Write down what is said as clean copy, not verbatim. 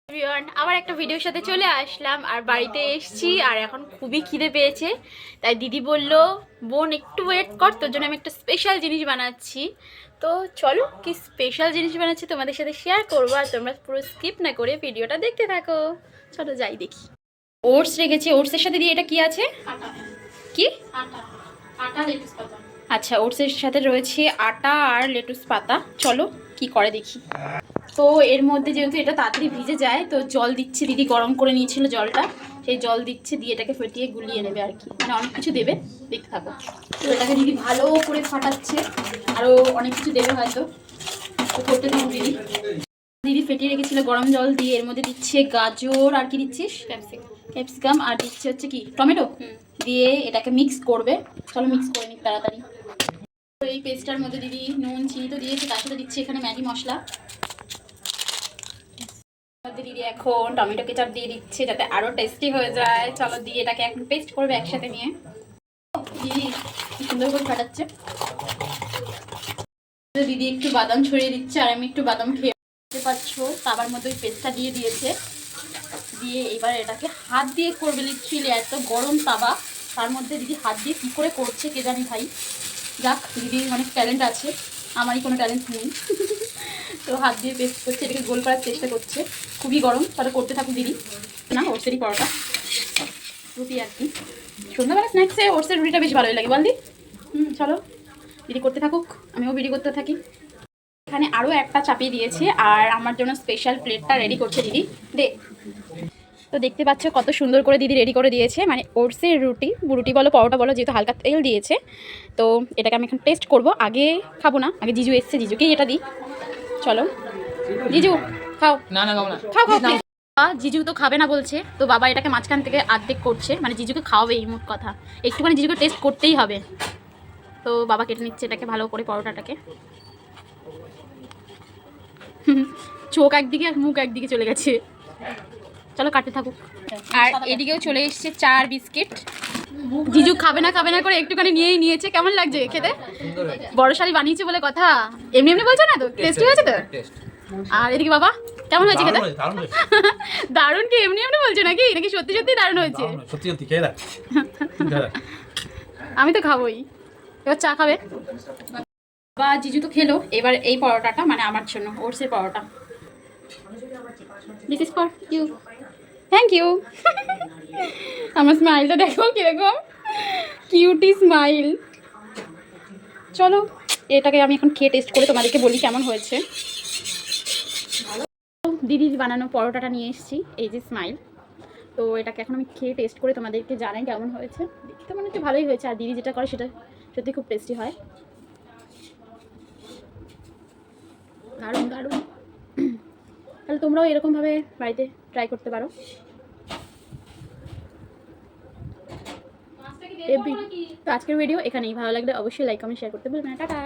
Everyone, আবার একটা ভিডিওর সাথে চলে আসলাম। আর বাড়িতে এসেছি আর এখন খুবই খিদে পেয়েছে। তাই দিদি বলল, বোন একটু ওয়েট কর, তোর জন্য আমি একটা স্পেশাল জিনিস বানাচ্ছি। তো চলো, কি স্পেশাল জিনিস বানাচ্ছি তোমাদের সাথে শেয়ার করবো, আর তোমরা পুরো স্কিপ না করে ভিডিওটা দেখতে থাকো। চলো যাই দেখি। ওটস রেখেছি, ওটসের সাথে দিয়ে এটা কি আছে? কি? আচ্ছা, ওটসের সাথে রয়েছে আটা আর লেটুস পাতা। চলো কি করে দেখি। তো এর মধ্যে যেহেতু এটা তাড়াতাড়ি ভিজে যায়, তো জল দিচ্ছে। দিদি গরম করে নিয়েছিল জলটা, সেই জল দিচ্ছে, দিয়ে এটাকে ফেটিয়ে গুলিয়ে নেবে আর কি। মানে অনেক কিছু দেবে, দেখতে থাকো। তো এটাকে দিদি ভালো করে ফাটাচ্ছে, আরও অনেক কিছু দেবে হয়তো। তো করতে থাকুক দিদি। দিদি ফেটিয়ে রেখেছিল গরম জল দিয়ে, এর মধ্যে দিচ্ছে গাজর, আর কি দিচ্ছিস? ক্যাপসিকাম, আর দিচ্ছে হচ্ছে কি টমেটো। দিয়ে এটাকে মিক্স করবে। চলো মিক্স করে নিক তাড়াতাড়ি। তো এই পেস্টটার মধ্যে দিদি নুন চিনি তো দিয়েছে, তার সাথে দিচ্ছে এখানে ম্যাগি মশলা। দিদি এখন টমেটো কেচাপ দিয়ে দিচ্ছে যাতে আরো টেস্টি হয়ে যায়। চলো দিয়ে এটাকে এখন পেস্ট করবে একসাথে নিয়ে। দিদি কি সুন্দর করে ফাটাচ্ছে। দিদি একটু বাদাম ছড়িয়ে দিচ্ছে, আর আমি একটু বাদাম খেয়ে পাচ্ছ। তাবার মধ্যে ওই পেস্টটা দিয়ে দিয়েছে। দিয়ে এবার এটাকে হাত দিয়ে করবে লিটারালি, এত গরম তাবা, তার মধ্যে দিদি হাত দিয়ে কী করে করছে কে জানি ভাই। যাক, দিদির অনেক ট্যালেন্ট আছে, আমারই কোনো ট্যালেন্ট নেই। তো হাত দিয়ে পেস্ট করছে, এটাকে গোল করার চেষ্টা করছে। খুবই গরম, তাহলে করতে থাকুক দিদি। না, ওটসেরই পরোটা, রুটি আর কি। সন্ধ্যাবেলা স্ন্যাক্সে ওটসের রুটিটা বেশ ভালোই লাগে, বলদি। চলো দিদি করতে থাকুক, আমিও ভিডিও করতে থাকি। এখানে আরও একটা চাপিয়ে দিয়েছে, আর আমার জন্য স্পেশাল প্লেটটা রেডি করছে দিদি। দে। তো দেখতে পাচ্ছ কত সুন্দর করে দিদি রেডি করে দিয়েছে, মানে ওটসের রুটি বলো পরোটা বলো, যেহেতু হালকা তেল দিয়েছে। তো এটাকে আমি এখন টেস্ট করব। আগে খাবো না, আগে জিজু এসছে, জিজুকেই এটা দিই। চলো জিজু খাও। না না খাও না, খাও খাও। জিজু তো খাবে না বলছে, তো বাবা এটাকে মাঝখান থেকে আর্ধেক করছে, মানে জিজুকে খাওয়াবে, এই মোট কথা। একটুখানি জিজুকে টেস্ট করতেই হবে। তো বাবা কেটে নিচ্ছে এটাকে ভালো করে, পরোটাটাকে। চোখ একদিকে আর মুখ একদিকে চলে গেছে। চলো কাটতে থাকুক। আর এদিকেও চলে এসছে চা আর বিস্কিট। জিজু খাবে না করে একটুখানি নিয়েই নিয়েছে। কেমন লাগছে খেতে? বড় শাড়ি বানিয়েছে বলে কথা, এমনি এমনি বলছো না তো? টেস্টি হয়েছে তো? আর এদিকে বাবা কেমন হয়েছে খেতে? দারুণ। কি এমনি এমনি বলছো নাকি নাকি সত্যি সত্যি দারুণ হয়েছে? সত্যি সত্যি খেয়ে দেখ। আমি তো খাবোই। এবার চা খাবে বা? জিজু তো খেলো। এবার এই পরোটাটা মানে আমার জন্য, ওটসের paratha. This is for you. Thank you. আমার স্মাইলটা দেখো কিরকম কিউটি স্মাইল। চলো এটাকে আমি এখন খেয়ে টেস্ট করে তোমাদেরকে বলি কেমন হয়েছে। দিদির বানানো পরোটাটা নিয়ে এসেছি, এই যে স্মাইল। তো এটাকে এখন আমি খেয়ে টেস্ট করে তোমাদেরকে জানাই কেমন হয়েছে। দেখতে মনে হচ্ছে ভালোই হয়েছে, আর দিদি যেটা করে সেটা সত্যি খুব টেস্টি হয়। দারুণ দারুণ। তাহলে তোমরাও এরকমভাবে বাড়িতে ট্রাই করতে পারো। তো আজকের ভিডিও এখানেই। ভালো লাগলে অবশ্যই লাইক কমেন্ট শেয়ার করতে ভুলবেন না। টাটা।